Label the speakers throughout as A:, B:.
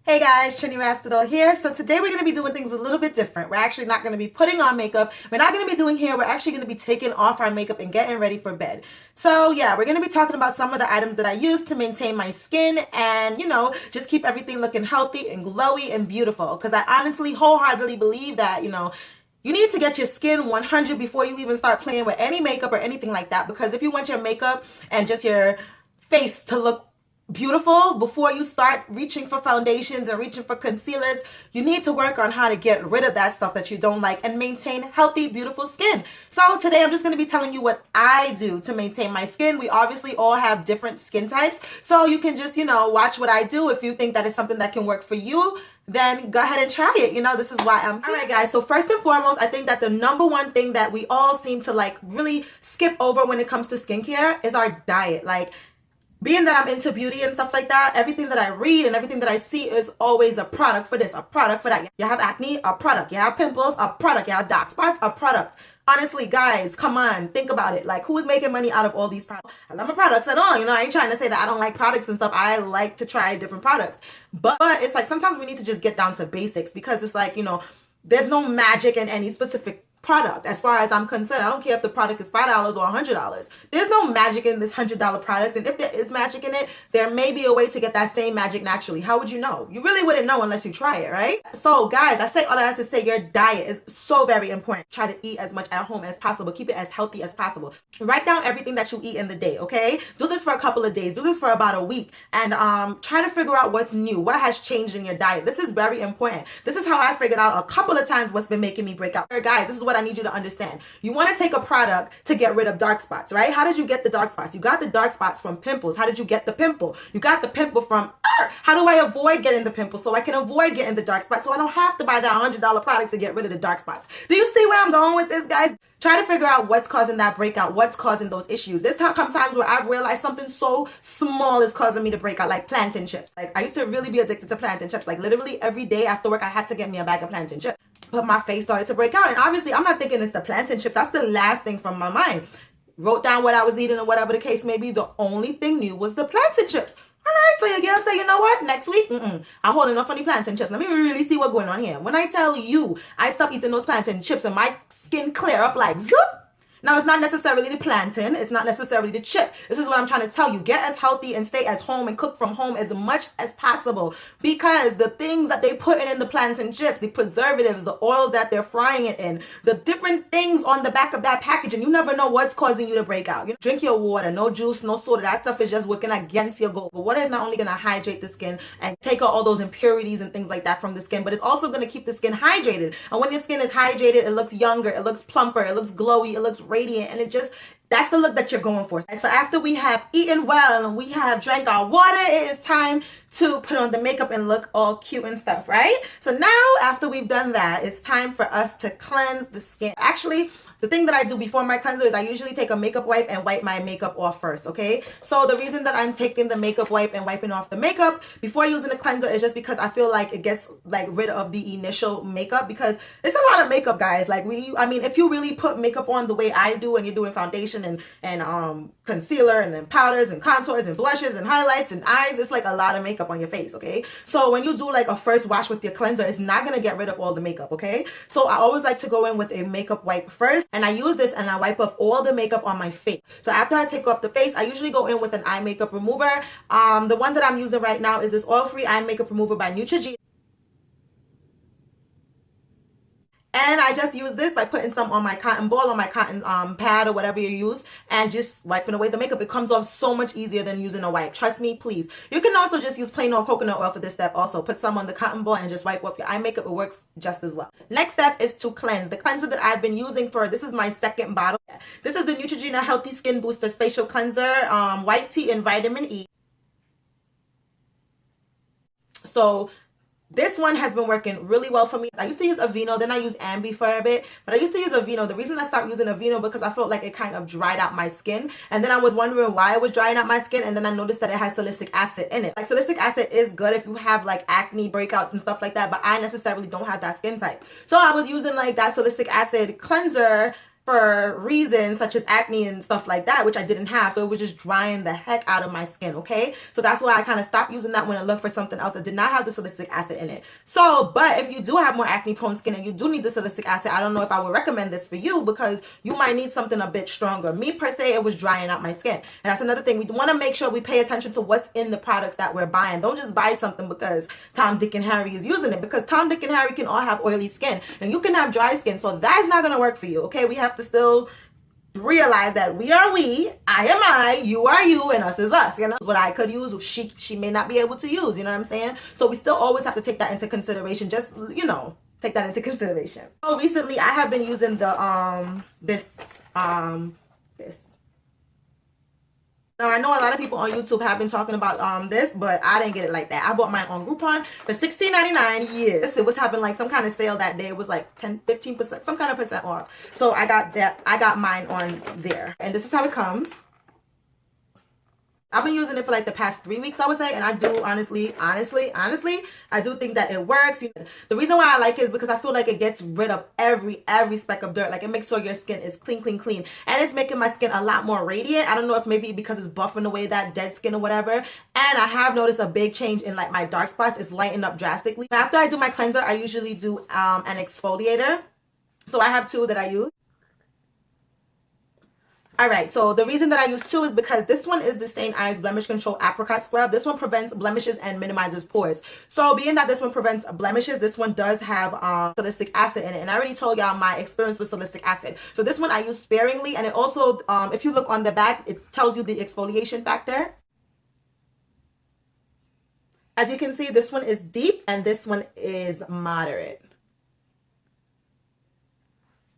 A: Hey guys, Trini Rastadol here. So today we're going to be doing things a little bit different. We're actually not going to be putting on makeup. We're not going to be doing hair. We're actually going to be taking off our makeup and getting ready for bed. So yeah, we're going to be talking about some of the items that I use to maintain my skin and, just keep everything looking healthy and glowy and beautiful. Because I honestly, wholeheartedly believe that, you need to get your skin 100 before you even start playing with any makeup or anything like that. Because if you want your makeup and just your face to look beautiful before you start reaching for foundations and reaching for concealers, you need to work on how to get rid of that stuff that you don't like and maintain healthy, beautiful skin. So today I'm just going to be telling you what I do to maintain my skin. We obviously all have different skin types, so you can just, watch what I do. If you think that is something that can work for you, then go ahead and try it. This is why I'm here. All right, guys. So first and foremost, I think that the number one thing that we all seem to really skip over when it comes to skincare is our diet. Being that I'm into beauty and stuff like that, everything that I read and everything that I see is always a product for this, a product for that. You have acne, a product. You have pimples, a product. You have dark spots, a product. Honestly, guys, come on, think about it. Who is making money out of all these products? I love my products at all. I ain't trying to say that I don't like products and stuff. I like to try different products. But it's sometimes we need to just get down to basics, because it's there's no magic in any specific product. As far as I'm concerned, I don't care if the product is $5 or $100. There's no magic in this $100 product, and if there is magic in it, there may be a way to get that same magic naturally. How would you know? You really wouldn't know unless you try it, right? So guys, I say all I have to say, your diet is so very important. Try to eat as much at home as possible. Keep it as healthy as possible. Write down everything that you eat in the day, okay? Do this for a couple of days. Do this for about a week, and try to figure out what's new, what has changed in your diet. This is very important. This is how I figured out a couple of times what's been making me break out. Guys, this is what I need you to understand. You want to take a product to get rid of dark spots, right? How did you get the dark spots? You got the dark spots from pimples. How did you get the pimple? You got the pimple from, how do I avoid getting the pimple so I can avoid getting the dark spots so I don't have to buy that $100 product to get rid of the dark spots? Do you see where I'm going with this, guys? Try to figure out what's causing that breakout, what's causing those issues. There's come times where I've realized something so small is causing me to break out, like plantain chips. I used to really be addicted to plantain chips. Literally every day after work, I had to get me a bag of plantain chips. But my face started to break out. And obviously, I'm not thinking it's the plantain chips. That's the last thing from my mind. Wrote down what I was eating and whatever the case may be. The only thing new was the plantain chips. All right, so your girl say, you know what? Next week, I hold enough on the plantain chips. Let me really see what's going on here. When I tell you, I stopped eating those plantain chips and my skin clear up like zoop. Now, it's not necessarily the plantain. It's not necessarily the chip. This is what I'm trying to tell you. Get as healthy and stay as home and cook from home as much as possible, because the things that they put in the plantain chips, the preservatives, the oils that they're frying it in, the different things on the back of that package, and you never know what's causing you to break out. Drink your water, no juice, no soda. That stuff is just working against your goal. But water is not only going to hydrate the skin and take out all those impurities and things like that from the skin, but it's also going to keep the skin hydrated. And when your skin is hydrated, it looks younger, it looks plumper, it looks glowy, it looks radiant, and that's the look that you're going for. So after we have eaten well and we have drank our water, it is time to put on the makeup and look all cute and stuff, right? So now after we've done that, it's time for us to cleanse the skin. Actually, the thing that I do before my cleanser is I usually take a makeup wipe and wipe my makeup off first, okay? So the reason that I'm taking the makeup wipe and wiping off the makeup before using the cleanser is just because I feel like it gets rid of the initial makeup, because it's a lot of makeup, guys. If you really put makeup on the way I do, and you're doing foundation and concealer and then powders and contours and blushes and highlights and eyes, it's a lot of makeup on your face, okay? So when you do a first wash with your cleanser, it's not gonna get rid of all the makeup, okay? So I always like to go in with a makeup wipe first, and I use this and I wipe off all the makeup on my face. So after I take off the face, I usually go in with an eye makeup remover. The one that I'm using right now is this oil-free eye makeup remover by Neutrogena. And I just use this by putting some on my cotton ball, on my cotton pad or whatever you use, and just wiping away the makeup. It comes off so much easier than using a wipe. Trust me, please. You can also just use plain old coconut oil for this step also. Put some on the cotton ball and just wipe off your eye makeup. It works just as well. Next step is to cleanse. The cleanser that I've been using this is my second bottle. This is the Neutrogena Healthy Skin Boosters Facial Cleanser, white tea and vitamin E. So this one has been working really well for me. I used to use Aveeno, then I used Ambi for a bit, but I used to use Aveeno. The reason I stopped using Aveeno because I felt like it kind of dried out my skin, and then I was wondering why it was drying out my skin, and then I noticed that it has salicylic acid in it. Salicylic acid is good if you have acne breakouts and stuff like that, but I necessarily don't have that skin type. So I was using that salicylic acid cleanser for reasons such as acne and stuff like that, which I didn't have. So it was just drying the heck out of my skin, okay? So that's why I kind of stopped using that when I looked for something else that did not have the salicylic acid in it. So, but if you do have more acne prone skin and you do need the salicylic acid, I don't know if I would recommend this for you because you might need something a bit stronger. Me per se, it was drying out my skin. And that's another thing. We want to make sure we pay attention to what's in the products that we're buying. Don't just buy something because Tom, Dick, and Harry is using it, because Tom, Dick, and Harry can all have oily skin and you can have dry skin. So that's not going to work for you, okay? We have to still realize that we are we, I am I, you are you, and us is us. You know, what I could use, she may not be able to use. You know what I'm saying? So we still always have to take that into consideration. Just, you know, take that into consideration. So recently I have been using the this. Now, I know a lot of people on YouTube have been talking about this, but I didn't get it like that. I bought mine on Groupon for $16.99. Yes, it was having like some kind of sale that day. It was like 10-15%, some kind of percent off. So I got that. I got mine on there. And this is how it comes. I've been using it for like the past 3 weeks, I would say, and I do honestly, I do think that it works. The reason why I like it is because I feel like it gets rid of every speck of dirt. Like, it makes sure your skin is clean, and it's making my skin a lot more radiant. I don't know if maybe because it's buffing away that dead skin or whatever. And I have noticed a big change in like my dark spots. It's lightened up drastically. After I do my cleanser, I usually do an exfoliator. So I have two that I use. All right, so the reason that I use two is because this one is the same Ives Blemish Control Apricot Scrub. This one prevents blemishes and minimizes pores. So being that this one prevents blemishes, this one does have salicylic acid in it. And I already told y'all my experience with salicylic acid. So this one I use sparingly. And it also, if you look on the back, it tells you the exfoliation factor. As you can see, this one is deep and this one is moderate.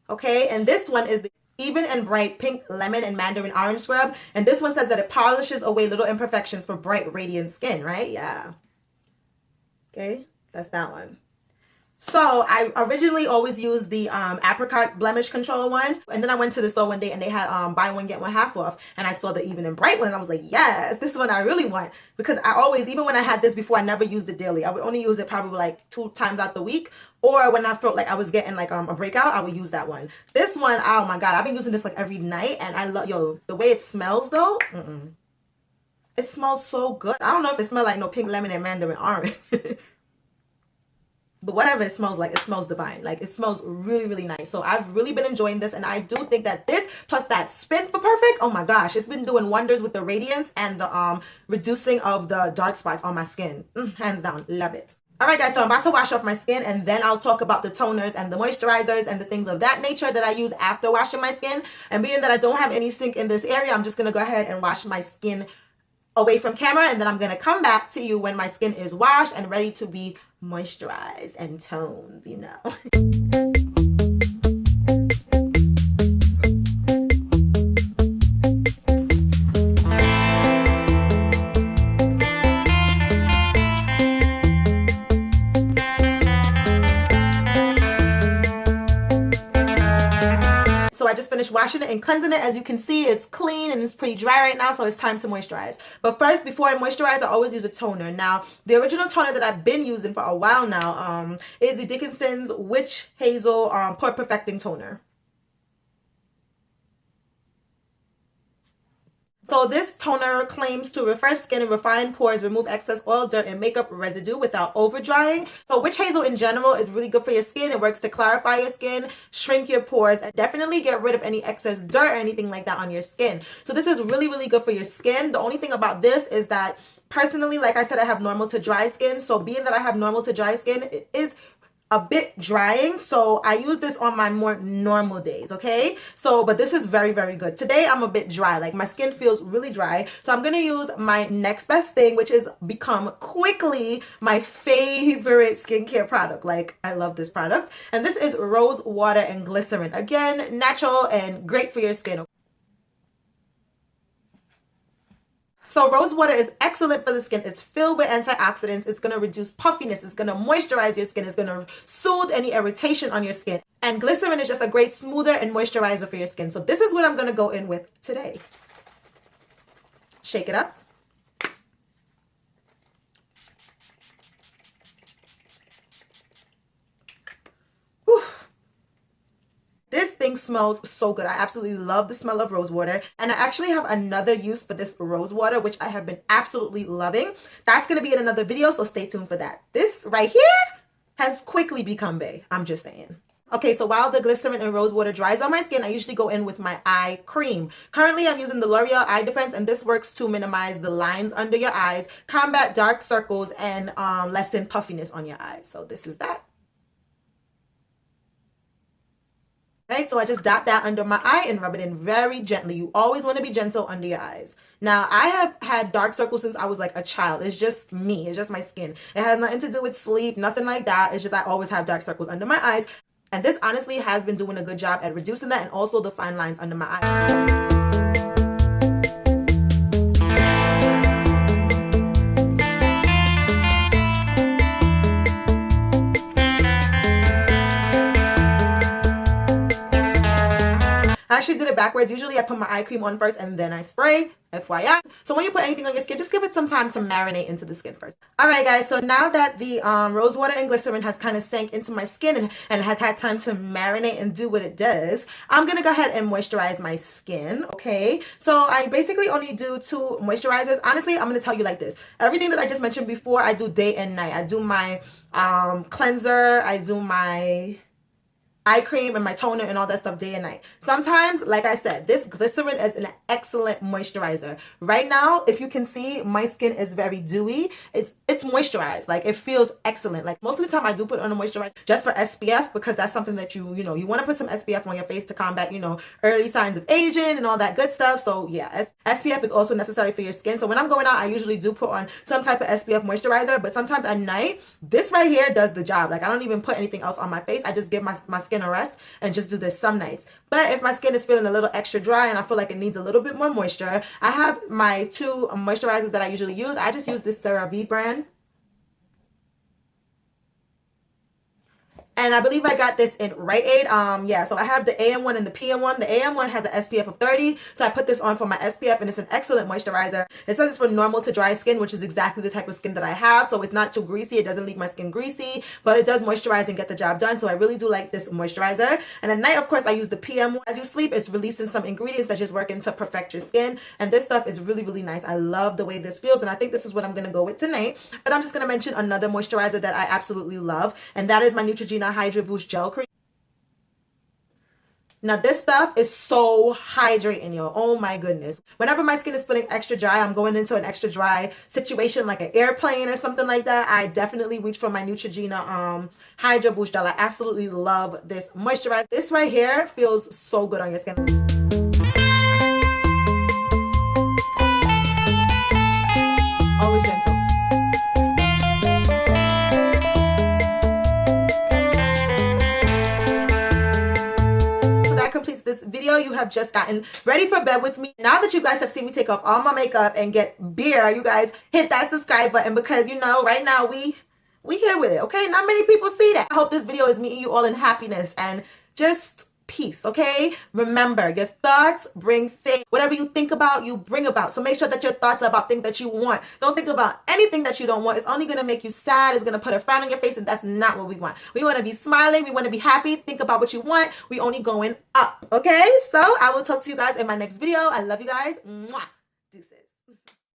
A: Okay, and this one is the Even and Bright Pink Lemon and Mandarin Orange Scrub. And this one says that it polishes away little imperfections for bright, radiant skin, right? Yeah. Okay, that's that one. So I originally always used the Apricot Blemish Control one. And then I went to the store one day and they had buy one, get one half off. And I saw the Even and Bright one and I was like, yes, this one I really want. Because I always, even when I had this before, I never used it daily. I would only use it probably like 2 times out the week. Or when I felt like I was getting like a breakout, I would use that one. This one, oh my God, I've been using this like every night. And I love, yo, the way it smells though. It smells so good. I don't know if it smells like no pink lemon and mandarin orange. But whatever it smells like, it smells divine. Like, it smells really, really nice. So I've really been enjoying this. And I do think that this plus that Spin for Perfect, oh my gosh, it's been doing wonders with the radiance and the reducing of the dark spots on my skin. Hands down, love it. All right, guys, so I'm about to wash off my skin and then I'll talk about the toners and the moisturizers and the things of that nature that I use after washing my skin. And being that I don't have any sink in this area, I'm just going to go ahead and wash my skin away from camera, and then I'm going to come back to you when my skin is washed and ready to be moisturized and toned, you know. So I just finished washing it and cleansing it. As you can see, it's clean and it's pretty dry right now, so it's time to moisturize. But first, before I moisturize, I always use a toner. Now, the original toner that I've been using for a while now is the Dickinson's Witch Hazel Pore Perfecting Toner. So this toner claims to refresh skin and refine pores, remove excess oil, dirt, and makeup residue without over drying. So Witch Hazel in general is really good for your skin. It works to clarify your skin, shrink your pores, and definitely get rid of any excess dirt or anything like that on your skin. So this is really, really good for your skin. The only thing about this is that personally, like I said, I have normal to dry skin. So being that I have normal to dry skin, it is a bit drying, so I use this on my more normal days, okay? So, but this is very, very good. Today, I'm a bit dry. Like, my skin feels really dry, so I'm gonna use my next best thing, which is become quickly my favorite skincare product. Like, I love this product, and this is Rosewater and Glycerin. Again, natural and great for your skin. So rose water is excellent for the skin. It's filled with antioxidants. It's going to reduce puffiness. It's going to moisturize your skin. It's going to soothe any irritation on your skin. And glycerin is just a great smoother and moisturizer for your skin. So this is what I'm going to go in with today. Shake it up. Whew. This thing thing smells so good. I absolutely love the smell of rose water. And I actually have another use for this rose water, which I have been absolutely loving. That's going to be in another video, so stay tuned for that. This right here has quickly become bae. I'm just saying. Okay, so while the glycerin and rose water dries on my skin, I usually go in with my eye cream. Currently, I'm using the L'Oreal Eye Defense, and this works to minimize the lines under your eyes, combat dark circles, and lessen puffiness on your eyes. So this is that. Right, so I just dot that under my eye and rub it in very gently. You always want to be gentle under your eyes. Now, I have had dark circles since I was like a child. It's just me. It's just my skin. It has nothing to do with sleep, nothing like that. It's just I always have dark circles under my eyes. And this honestly has been doing a good job at reducing that and also the fine lines under my eyes. I actually did it backwards. Usually I put my eye cream on first and then I spray, FYI. So when you put anything on your skin, just give it some time to marinate into the skin first. All right, guys. So now that the rose water and glycerin has kind of sank into my skin and has had time to marinate and do what it does, I'm going to go ahead and moisturize my skin. Okay. So I basically only do 2 moisturizers. Honestly, I'm going to tell you like this. Everything that I just mentioned before, I do day and night. I do my cleanser. I do my eye cream and my toner and all that stuff day and night. Sometimes, like I said, this glycerin is an excellent moisturizer. Right now, if you can see, my skin is very dewy. It's moisturized. Like, it feels excellent. Like, most of the time I do put on a moisturizer just for SPF, because that's something that you want to put some SPF on your face to combat, early signs of aging and all that good stuff. So yeah, SPF is also necessary for your skin. So when I'm going out, I usually do put on some type of SPF moisturizer, but sometimes at night, this right here does the job. Like, I don't even put anything else on my face. I just give my skin a rest and just do this some nights. But if my skin is feeling a little extra dry and I feel like it needs a little bit more moisture, I have my 2 moisturizers that I usually use. I just use this Cerave brand. And I believe I got this in Rite Aid. Yeah, so I have the AM one and the PM one. The AM one has an SPF of 30. So I put this on for my SPF, and it's an excellent moisturizer. It says it's for normal to dry skin, which is exactly the type of skin that I have. So it's not too greasy. It doesn't leave my skin greasy, but it does moisturize and get the job done. So I really do like this moisturizer. And at night, of course, I use the PM one. As you sleep, it's releasing some ingredients that just working to perfect your skin. And this stuff is really, really nice. I love the way this feels. And I think this is what I'm going to go with tonight. But I'm just going to mention another moisturizer that I absolutely love. And that is my Neutrogena Hydro Boost Gel Cream. Now this stuff is so hydrating, yo. Oh my goodness. Whenever my skin is feeling extra dry, I'm going into an extra dry situation like an airplane or something like that, I definitely reach for my Neutrogena Hydro Boost Gel. I absolutely love this moisturizer. This right here feels so good on your skin. Always gentle. Completes this video. You have just gotten ready for bed with me. Now that you guys have seen me take off all my makeup and get bare, you guys hit that subscribe button, because right now we here with it. Okay, not many people see that. I hope this video is meeting you all in happiness and just peace. Okay, remember, your thoughts bring things. Whatever you think about, you bring about. So make sure that your thoughts are about things that you want. Don't think about anything that you don't want. It's only going to make you sad. It's going to put a frown on your face, and that's not what we want. We want to be smiling. We want to be happy. Think about what you want. We only going up. Okay, so I will talk to you guys in my next video. I love you guys. Mwah.